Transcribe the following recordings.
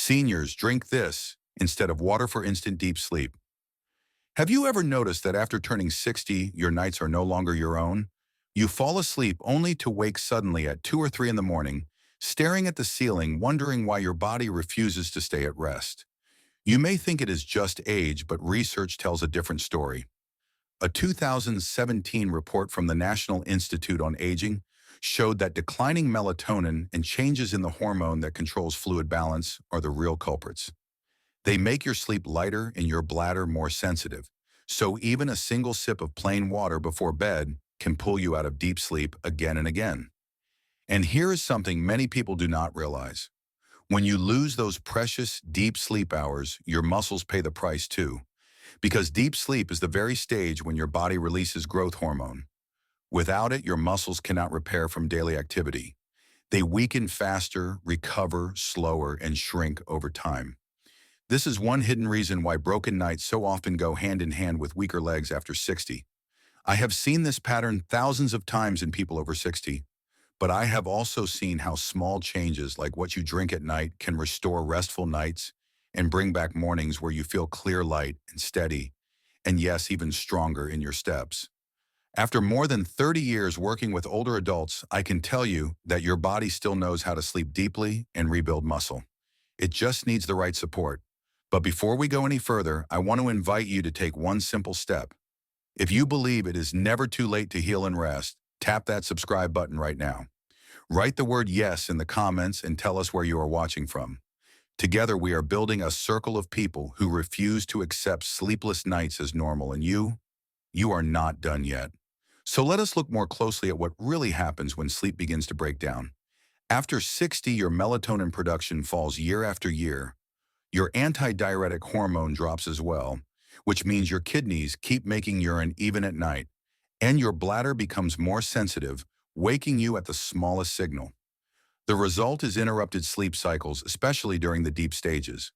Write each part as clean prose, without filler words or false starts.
Seniors, drink this instead of water for instant deep sleep. Have you ever noticed that after turning 60, your nights are no longer your own? You fall asleep only to wake suddenly at 2 or 3 in the morning, staring at the ceiling, wondering why your body refuses to stay at rest. You may think it is just age, but research tells a different story. A 2017 report from the National Institute on Aging showed that declining melatonin and changes in the hormone that controls fluid balance are the real culprits. They make your sleep lighter and your bladder more sensitive, so even a single sip of plain water before bed can pull you out of deep sleep again and again. And here is something many people do not realize. When you lose those precious deep sleep hours, your muscles pay the price too. Because deep sleep is the very stage when your body releases growth hormone. Without it, your muscles cannot repair from daily activity. They weaken faster, recover slower, and shrink over time. This is one hidden reason why broken nights so often go hand in hand with weaker legs after 60. I have seen this pattern thousands of times in people over 60, but I have also seen how small changes like what you drink at night can restore restful nights and bring back mornings where you feel clear, light, and steady, and yes, even stronger in your steps. After more than 30 years working with older adults, I can tell you that your body still knows how to sleep deeply and rebuild muscle. It just needs the right support. But before we go any further, I want to invite you to take one simple step. If you believe it is never too late to heal and rest, tap that subscribe button right now. Write the word yes in the comments and tell us where you are watching from. Together, we are building a circle of people who refuse to accept sleepless nights as normal, and you are not done yet. So let us look more closely at what really happens when sleep begins to break down. After 60, your melatonin production falls year after year. Your antidiuretic hormone drops as well, which means your kidneys keep making urine even at night, and your bladder becomes more sensitive, waking you at the smallest signal. The result is interrupted sleep cycles, especially during the deep stages.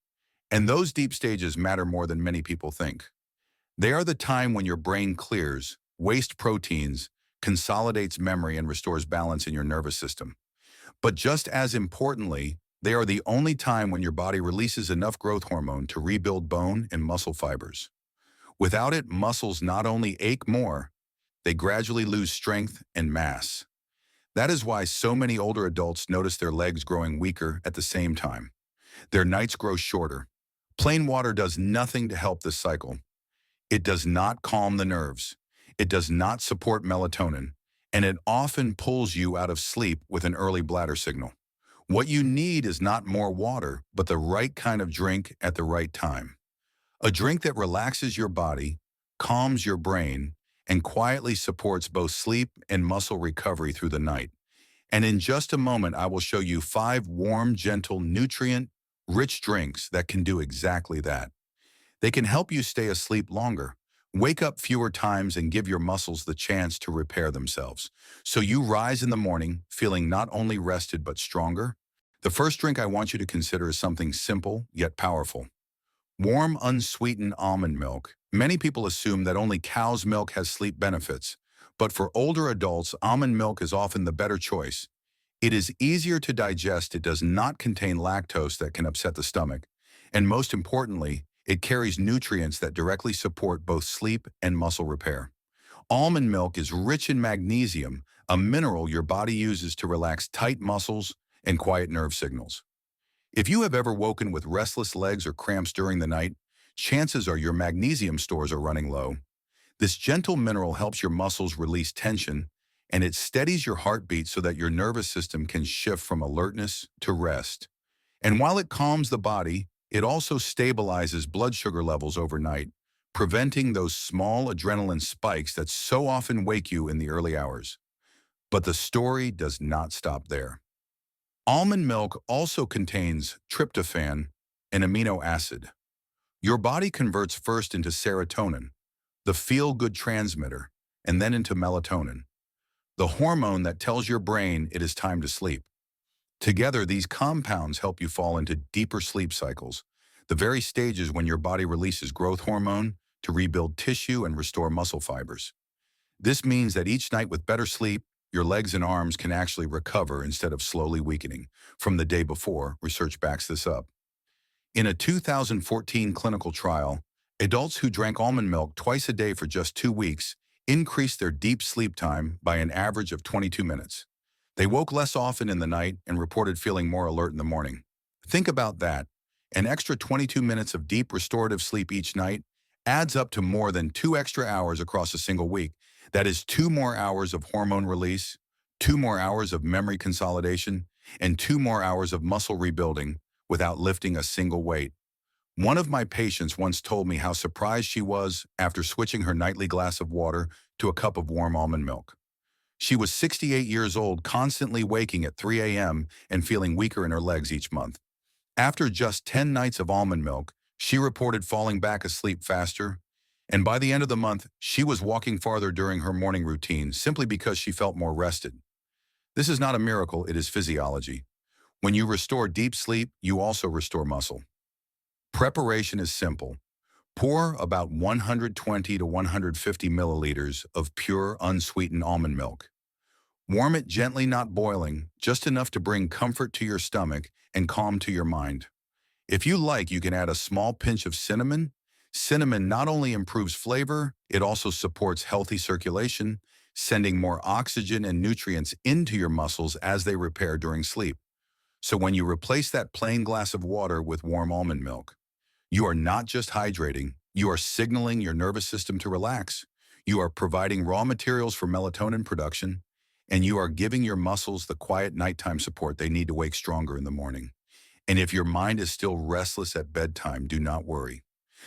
And those deep stages matter more than many people think. They are the time when your brain clears, wastes proteins, consolidates memory, and restores balance in your nervous system. But just as importantly, they are the only time when your body releases enough growth hormone to rebuild bone and muscle fibers. Without it, muscles not only ache more, they gradually lose strength and mass. That is why so many older adults notice their legs growing weaker at the same time. Their nights grow shorter. Plain water does nothing to help this cycle. It does not calm the nerves. It does not support melatonin, and it often pulls you out of sleep with an early bladder signal. What you need is not more water, but the right kind of drink at the right time. A drink that relaxes your body, calms your brain, and quietly supports both sleep and muscle recovery through the night. And in just a moment, I will show you 5 warm, gentle, nutrient-rich drinks that can do exactly that. They can help you stay asleep longer, wake up fewer times, and give your muscles the chance to repair themselves. So you rise in the morning feeling not only rested but stronger. The first drink I want you to consider is something simple yet powerful. Warm, unsweetened almond milk. Many people assume that only cow's milk has sleep benefits, but for older adults, almond milk is often the better choice. It is easier to digest, it does not contain lactose that can upset the stomach, and most importantly, it carries nutrients that directly support both sleep and muscle repair. Almond milk is rich in magnesium, a mineral your body uses to relax tight muscles and quiet nerve signals. If you have ever woken with restless legs or cramps during the night, chances are your magnesium stores are running low. This gentle mineral helps your muscles release tension, and it steadies your heartbeat so that your nervous system can shift from alertness to rest. And while it calms the body, it also stabilizes blood sugar levels overnight, preventing those small adrenaline spikes that so often wake you in the early hours. But the story does not stop there. Almond milk also contains tryptophan, an amino acid. Your body converts first into serotonin, the feel-good transmitter, and then into melatonin, the hormone that tells your brain it is time to sleep. Together, these compounds help you fall into deeper sleep cycles, the very stages when your body releases growth hormone to rebuild tissue and restore muscle fibers. This means that each night with better sleep, your legs and arms can actually recover instead of slowly weakening. From the day before, research backs this up. In a 2014 clinical trial, adults who drank almond milk twice a day for just 2 weeks increased their deep sleep time by an average of 22 minutes. They woke less often in the night and reported feeling more alert in the morning. Think about that. An extra 22 minutes of deep restorative sleep each night adds up to more than 2 extra hours across a single week. That is 2 more hours of hormone release, 2 more hours of memory consolidation, and 2 more hours of muscle rebuilding without lifting a single weight. One of my patients once told me how surprised she was after switching her nightly glass of water to a cup of warm almond milk. She was 68 years old, constantly waking at 3 a.m. and feeling weaker in her legs each month. After just 10 nights of almond milk, she reported falling back asleep faster, and by the end of the month, she was walking farther during her morning routine simply because she felt more rested. This is not a miracle, it is physiology. When you restore deep sleep, you also restore muscle. Preparation is simple. Pour about 120 to 150 milliliters of pure, unsweetened almond milk. Warm it gently, not boiling, just enough to bring comfort to your stomach and calm to your mind. If you like, you can add a small pinch of cinnamon. Cinnamon not only improves flavor, it also supports healthy circulation, sending more oxygen and nutrients into your muscles as they repair during sleep. So when you replace that plain glass of water with warm almond milk, you are not just hydrating, you are signaling your nervous system to relax. You are providing raw materials for melatonin production, and you are giving your muscles the quiet nighttime support they need to wake stronger in the morning. And if your mind is still restless at bedtime, do not worry,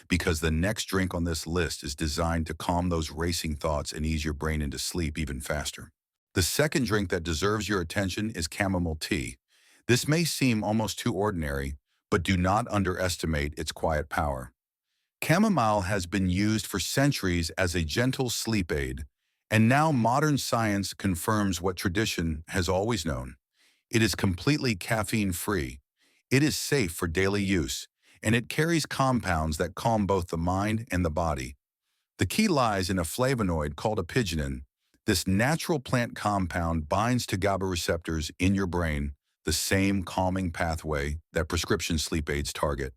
because the next drink on this list is designed to calm those racing thoughts and ease your brain into sleep even faster. The second drink that deserves your attention is chamomile tea. This may seem almost too ordinary, but do not underestimate its quiet power. Chamomile has been used for centuries as a gentle sleep aid, and now modern science confirms what tradition has always known. It is completely caffeine-free. It is safe for daily use, and it carries compounds that calm both the mind and the body. The key lies in a flavonoid called apigenin. This natural plant compound binds to GABA receptors in your brain, the same calming pathway that prescription sleep aids target.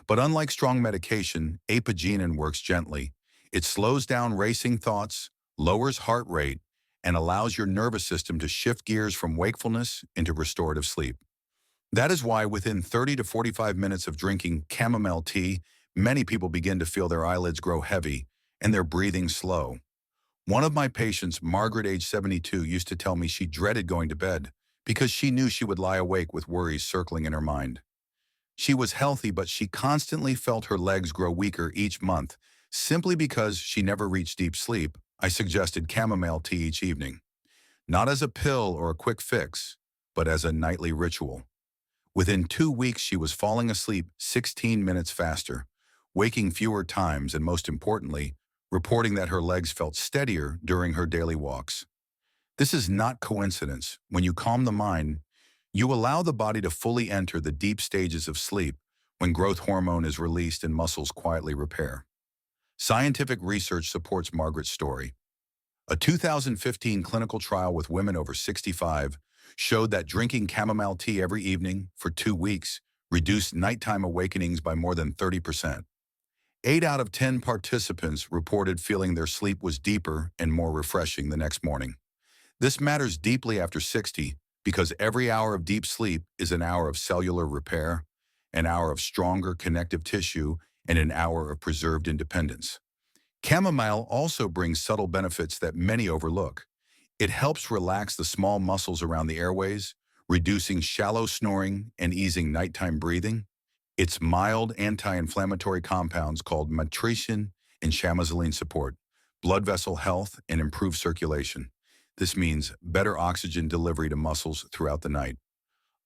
But unlike strong medication, apigenin works gently. It slows down racing thoughts, lowers heart rate, and allows your nervous system to shift gears from wakefulness into restorative sleep. That is why within 30 to 45 minutes of drinking chamomile tea, many people begin to feel their eyelids grow heavy and their breathing slow. One of my patients, Margaret, age 72, used to tell me she dreaded going to bed because she knew she would lie awake with worries circling in her mind. She was healthy, but she constantly felt her legs grow weaker each month simply because she never reached deep sleep. I suggested chamomile tea each evening, not as a pill or a quick fix, but as a nightly ritual. Within 2 weeks, she was falling asleep 16 minutes faster, waking fewer times, and most importantly, reporting that her legs felt steadier during her daily walks. This is not coincidence. When you calm the mind, you allow the body to fully enter the deep stages of sleep when growth hormone is released and muscles quietly repair. Scientific research supports Margaret's story. A 2015 clinical trial with women over 65 showed that drinking chamomile tea every evening for 2 weeks reduced nighttime awakenings by more than 30%. 8 out of 10 participants reported feeling their sleep was deeper and more refreshing the next morning. This matters deeply after 60 because every hour of deep sleep is an hour of cellular repair, an hour of stronger connective tissue, and an hour of preserved independence. Chamomile also brings subtle benefits that many overlook. It helps relax the small muscles around the airways, reducing shallow snoring and easing nighttime breathing. Its mild anti-inflammatory compounds called matrician and chamazoline support blood vessel health and improve circulation. This means better oxygen delivery to muscles throughout the night.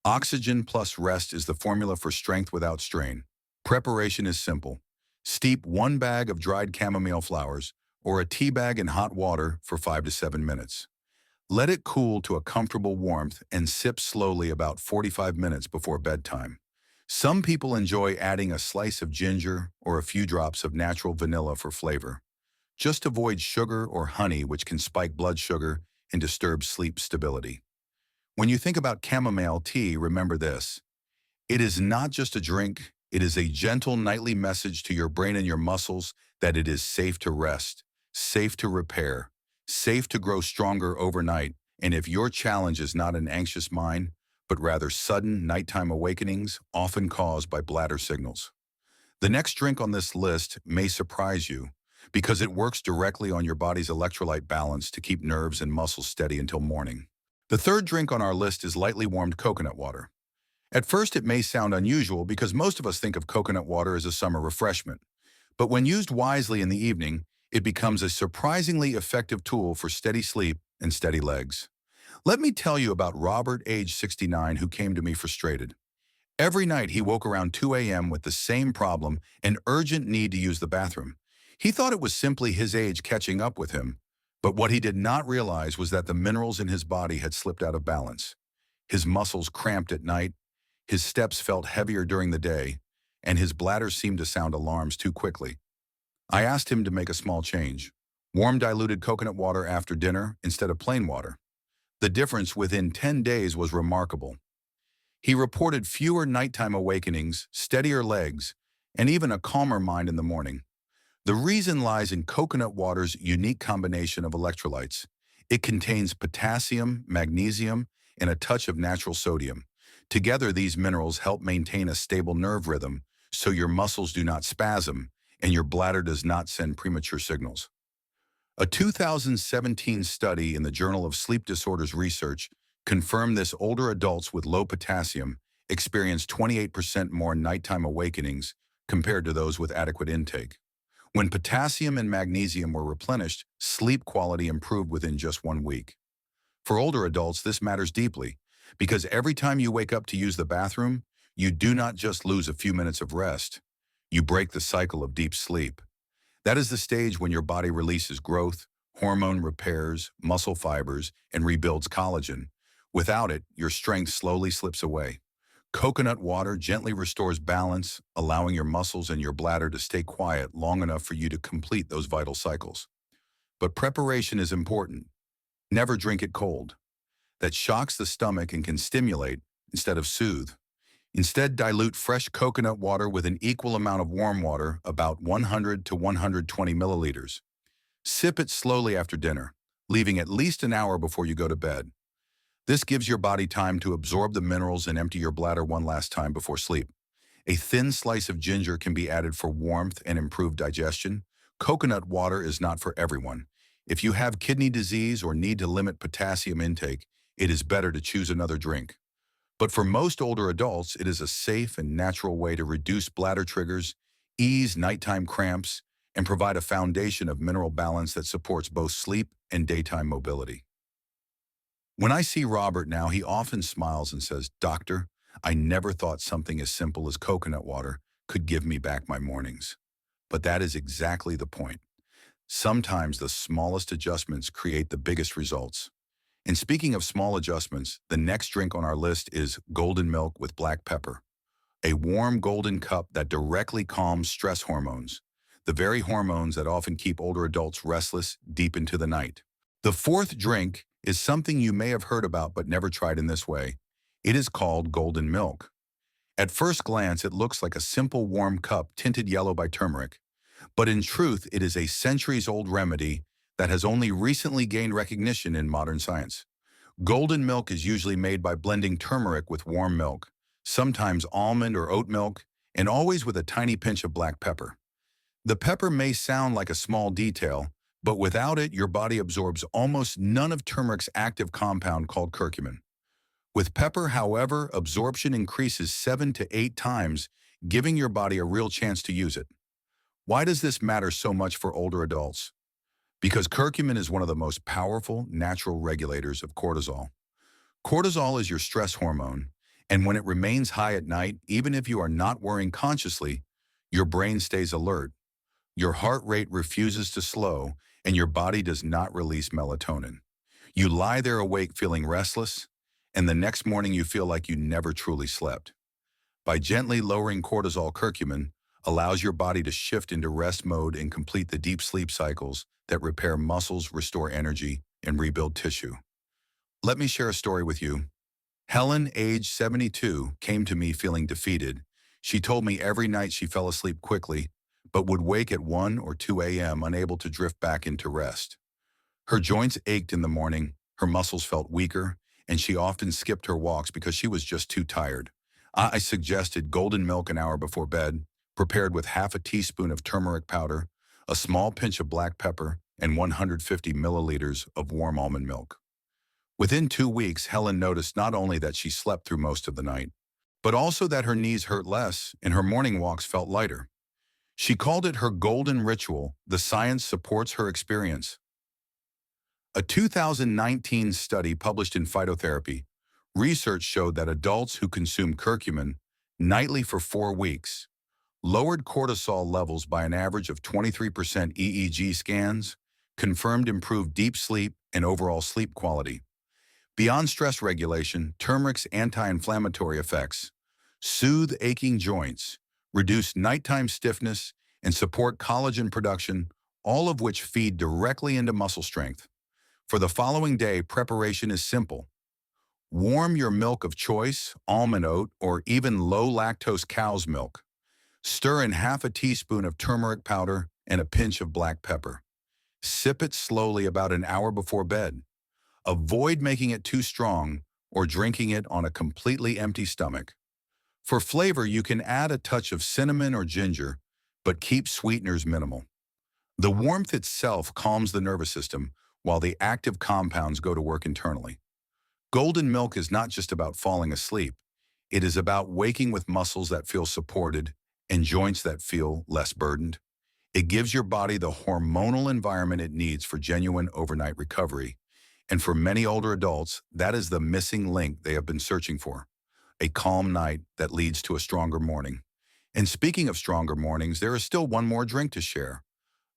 Oxygen plus rest is the formula for strength without strain. Preparation is simple. Steep 1 bag of dried chamomile flowers or a tea bag in hot water for 5 to 7 minutes. Let it cool to a comfortable warmth and sip slowly about 45 minutes before bedtime. Some people enjoy adding a slice of ginger or a few drops of natural vanilla for flavor. Just avoid sugar or honey, which can spike blood sugar and disturb sleep stability. When you think about chamomile tea, remember this. It is not just a drink, It is a gentle nightly message to your brain and your muscles that it is safe to rest, safe to repair, safe to grow stronger overnight. And if your challenge is not an anxious mind, but rather sudden nighttime awakenings often caused by bladder signals. The next drink on this list may surprise you because it works directly on your body's electrolyte balance to keep nerves and muscles steady until morning. The third drink on our list is lightly warmed coconut water. At first, it may sound unusual because most of us think of coconut water as a summer refreshment. But when used wisely in the evening, it becomes a surprisingly effective tool for steady sleep and steady legs. Let me tell you about Robert, age 69, who came to me frustrated. Every night he woke around 2 a.m. with the same problem, an urgent need to use the bathroom. He thought it was simply his age catching up with him, but what he did not realize was that the minerals in his body had slipped out of balance. His muscles cramped at night, his steps felt heavier during the day, and his bladder seemed to sound alarms too quickly. I asked him to make a small change. Warm diluted coconut water after dinner instead of plain water. The difference within 10 days was remarkable. He reported fewer nighttime awakenings, steadier legs, and even a calmer mind in the morning. The reason lies in coconut water's unique combination of electrolytes. It contains potassium, magnesium, and a touch of natural sodium. Together, these minerals help maintain a stable nerve rhythm so your muscles do not spasm and your bladder does not send premature signals. A 2017 study in the Journal of Sleep Disorders Research confirmed this older adults with low potassium experienced 28% more nighttime awakenings compared to those with adequate intake. When potassium and magnesium were replenished, sleep quality improved within just 1 week. For older adults, this matters deeply because every time you wake up to use the bathroom, you do not just lose a few minutes of rest. You break the cycle of deep sleep. That is the stage when your body releases growth, hormone repairs, muscle fibers, and rebuilds collagen. Without it, your strength slowly slips away. Coconut water gently restores balance, allowing your muscles and your bladder to stay quiet long enough for you to complete those vital cycles. But preparation is important. Never drink it cold. That shocks the stomach and can stimulate instead of soothe. Instead, dilute fresh coconut water with an equal amount of warm water, about 100 to 120 milliliters. Sip it slowly after dinner, leaving at least an hour before you go to bed. This gives your body time to absorb the minerals and empty your bladder one last time before sleep. A thin slice of ginger can be added for warmth and improved digestion. Coconut water is not for everyone. If you have kidney disease or need to limit potassium intake, it is better to choose another drink. But for most older adults, it is a safe and natural way to reduce bladder triggers, ease nighttime cramps, and provide a foundation of mineral balance that supports both sleep and daytime mobility. When I see Robert now, he often smiles and says, "Doctor, I never thought something as simple as coconut water could give me back my mornings." But that is exactly the point. Sometimes the smallest adjustments create the biggest results. And speaking of small adjustments, the next drink on our list is golden milk with black pepper, a warm golden cup that directly calms stress hormones, the very hormones that often keep older adults restless deep into the night. The fourth drink is something you may have heard about but never tried in this way. It is called golden milk. At first glance, it looks like a simple warm cup tinted yellow by turmeric, but in truth, it is a centuries-old remedy that has only recently gained recognition in modern science. Golden milk is usually made by blending turmeric with warm milk, sometimes almond or oat milk, and always with a tiny pinch of black pepper. The pepper may sound like a small detail, but without it, your body absorbs almost none of turmeric's active compound called curcumin. With pepper, however, absorption increases 7 to 8 times, giving your body a real chance to use it. Why does this matter so much for older adults? Because curcumin is one of the most powerful natural regulators of cortisol. Cortisol is your stress hormone, and when it remains high at night, even if you are not worrying consciously, your brain stays alert. Your heart rate refuses to slow, and your body does not release melatonin. You lie there awake feeling restless, and the next morning you feel like you never truly slept. By gently lowering cortisol, curcumin allows your body to shift into rest mode and complete the deep sleep cycles that repair muscles, restore energy, and rebuild tissue. Let me share a story with you. Helen, age 72, came to me feeling defeated. She told me every night she fell asleep quickly, but would wake at 1 or 2 a.m. unable to drift back into rest. Her joints ached in the morning, her muscles felt weaker, and she often skipped her walks because she was just too tired. I suggested golden milk an hour before bed, prepared with half a teaspoon of turmeric powder, a small pinch of black pepper, and 150 milliliters of warm almond milk. Within 2 weeks, Helen noticed not only that she slept through most of the night, but also that her knees hurt less and her morning walks felt lighter. She called it her golden ritual. The science supports her experience. A 2019 study published in Phytotherapy, research showed that adults who consume curcumin nightly for 4 weeks lowered cortisol levels by an average of 23%. EEG scans confirmed improved deep sleep and overall sleep quality. Beyond stress regulation, turmeric's anti-inflammatory effects soothe aching joints, reduce nighttime stiffness, and support collagen production, all of which feed directly into muscle strength. For the following day, preparation is simple. Warm your milk of choice, almond oat, or even low-lactose cow's milk. Stir in half a teaspoon of turmeric powder and a pinch of black pepper. Sip it slowly about an hour before bed. Avoid making it too strong or drinking it on a completely empty stomach. For flavor, you can add a touch of cinnamon or ginger, but keep sweeteners minimal. The warmth itself calms the nervous system, while the active compounds go to work internally. Golden milk is not just about falling asleep. It is about waking with muscles that feel supported and joints that feel less burdened. It gives your body the hormonal environment it needs for genuine overnight recovery. And for many older adults, that is the missing link they have been searching for. A calm night that leads to a stronger morning. And speaking of stronger mornings, there is still one more drink to share.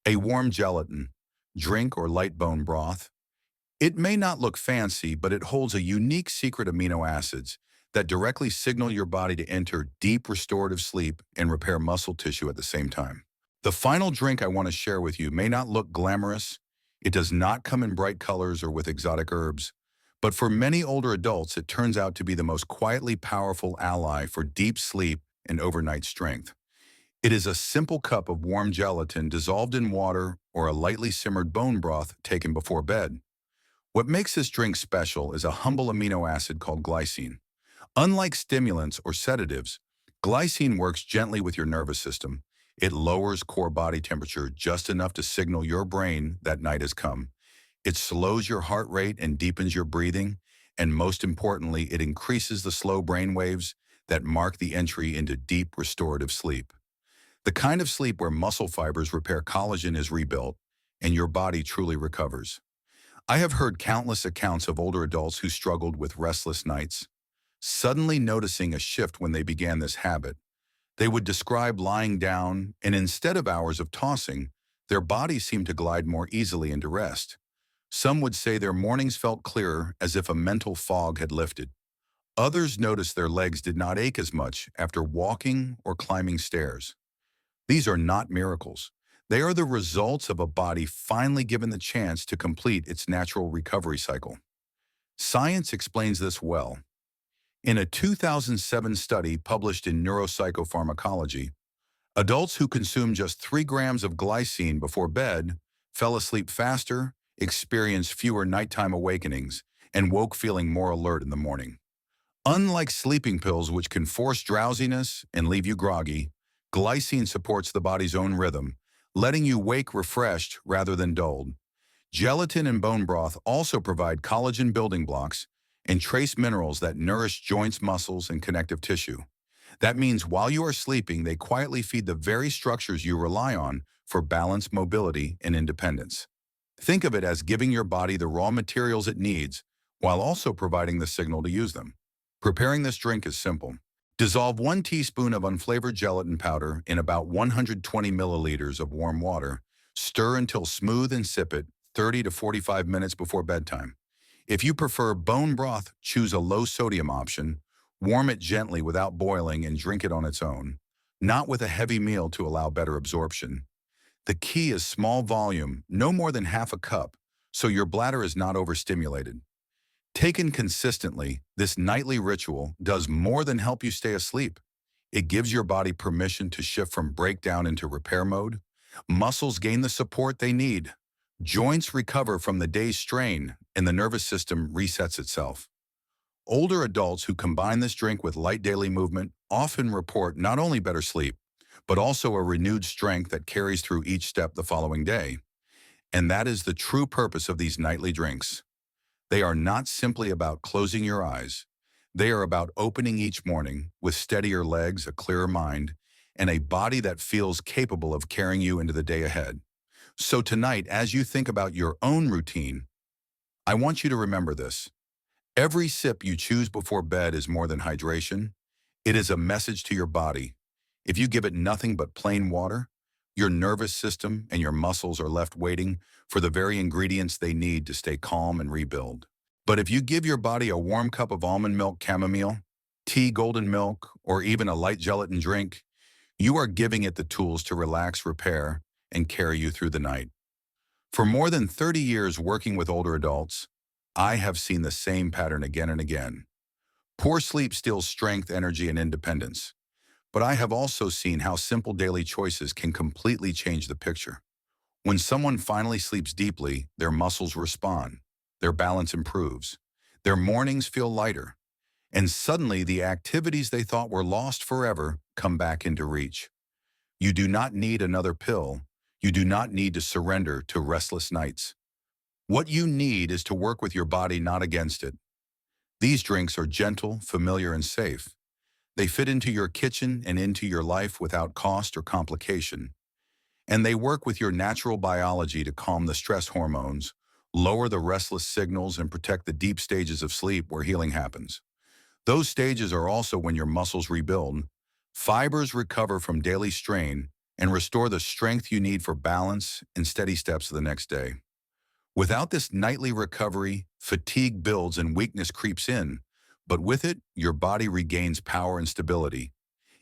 A warm gelatin, drink, or light bone broth. It may not look fancy, but it holds a unique secret amino acids that directly signal your body to enter deep restorative sleep and repair muscle tissue at the same time. The final drink I want to share with you may not look glamorous. It does not come in bright colors or with exotic herbs. But for many older adults, it turns out to be the most quietly powerful ally for deep sleep and overnight strength. It is a simple cup of warm gelatin dissolved in water or a lightly simmered bone broth taken before bed. What makes this drink special is a humble amino acid called glycine. Unlike stimulants or sedatives, glycine works gently with your nervous system. It lowers core body temperature just enough to signal your brain that night has come. It slows your heart rate and deepens your breathing, and most importantly, it increases the slow brain waves that mark the entry into deep restorative sleep. The kind of sleep where muscle fibers repair, collagen is rebuilt, and your body truly recovers. I have heard countless accounts of older adults who struggled with restless nights, suddenly noticing a shift when they began this habit. They would describe lying down, and instead of hours of tossing, their bodies seemed to glide more easily into rest. Some would say their mornings felt clearer, as if a mental fog had lifted. Others noticed their legs did not ache as much after walking or climbing stairs. These are not miracles. They are the results of a body finally given the chance to complete its natural recovery cycle. Science explains this well. In a 2007 study published in Neuropsychopharmacology, adults who consumed just 3 grams of glycine before bed fell asleep faster, experienced fewer nighttime awakenings, and woke feeling more alert in the morning. Unlike sleeping pills, which can force drowsiness and leave you groggy, glycine supports the body's own rhythm, letting you wake refreshed rather than dulled. Gelatin and bone broth also provide collagen building blocks and trace minerals that nourish joints, muscles, and connective tissue. That means while you are sleeping, they quietly feed the very structures you rely on for balance, mobility, and independence. Think of it as giving your body the raw materials it needs while also providing the signal to use them. Preparing this drink is simple. Dissolve 1 teaspoon of unflavored gelatin powder in about 120 milliliters of warm water. Stir until smooth and sip it 30 to 45 minutes before bedtime. If you prefer bone broth, choose a low-sodium option. Warm it gently without boiling and drink it on its own, not with a heavy meal to allow better absorption. The key is small volume, no more than half a cup, so your bladder is not overstimulated. Taken consistently, this nightly ritual does more than help you stay asleep. It gives your body permission to shift from breakdown into repair mode. Muscles gain the support they need. Joints recover from the day's strain, and the nervous system resets itself. Older adults who combine this drink with light daily movement often report not only better sleep, but also a renewed strength that carries through each step the following day. And that is the true purpose of these nightly drinks. They are not simply about closing your eyes. They are about opening each morning with steadier legs, a clearer mind, and a body that feels capable of carrying you into the day ahead. So tonight, as you think about your own routine, I want you to remember this. Every sip you choose before bed is more than hydration. It is a message to your body. If you give it nothing but plain water, your nervous system and your muscles are left waiting for the very ingredients they need to stay calm and rebuild. But if you give your body a warm cup of almond milk chamomile, tea golden milk, or even a light gelatin drink, you are giving it the tools to relax, repair, and carry you through the night. For more than 30 years working with older adults, I have seen the same pattern again and again. Poor sleep steals strength, energy, and independence. But I have also seen how simple daily choices can completely change the picture. When someone finally sleeps deeply, their muscles respond, their balance improves, their mornings feel lighter, and suddenly the activities they thought were lost forever come back into reach. You do not need another pill. You do not need to surrender to restless nights. What you need is to work with your body, not against it. These drinks are gentle, familiar, and safe. They fit into your kitchen and into your life without cost or complication. And they work with your natural biology to calm the stress hormones, lower the restless signals, and protect the deep stages of sleep where healing happens. Those stages are also when your muscles rebuild, fibers recover from daily strain, and restore the strength you need for balance and steady steps the next day. Without this nightly recovery, fatigue builds and weakness creeps in, but with it, your body regains power and stability.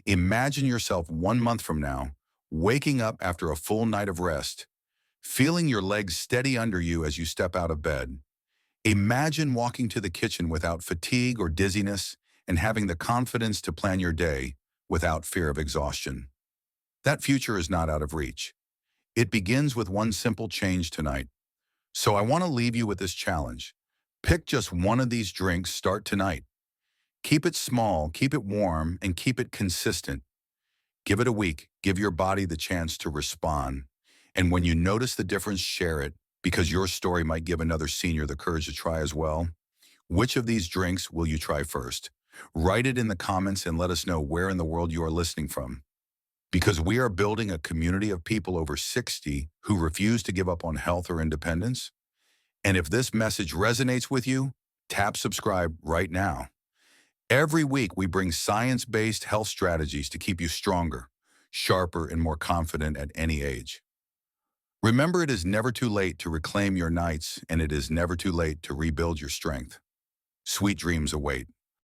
Imagine yourself 1 month from now, waking up after a full night of rest, feeling your legs steady under you as you step out of bed. Imagine walking to the kitchen without fatigue or dizziness and having the confidence to plan your day without fear of exhaustion. That future is not out of reach. It begins with one simple change tonight. So I want to leave you with this challenge. Pick just one of these drinks, start tonight. Keep it small, keep it warm, and keep it consistent. Give it a week. Give your body the chance to respond. And when you notice the difference, share it, because your story might give another senior the courage to try as well. Which of these drinks will you try first? Write it in the comments and let us know where in the world you are listening from. Because we are building a community of people over 60 who refuse to give up on health or independence. And if this message resonates with you, tap subscribe right now. Every week, we bring science-based health strategies to keep you stronger, sharper, and more confident at any age. Remember, it is never too late to reclaim your nights, and it is never too late to rebuild your strength. Sweet dreams await.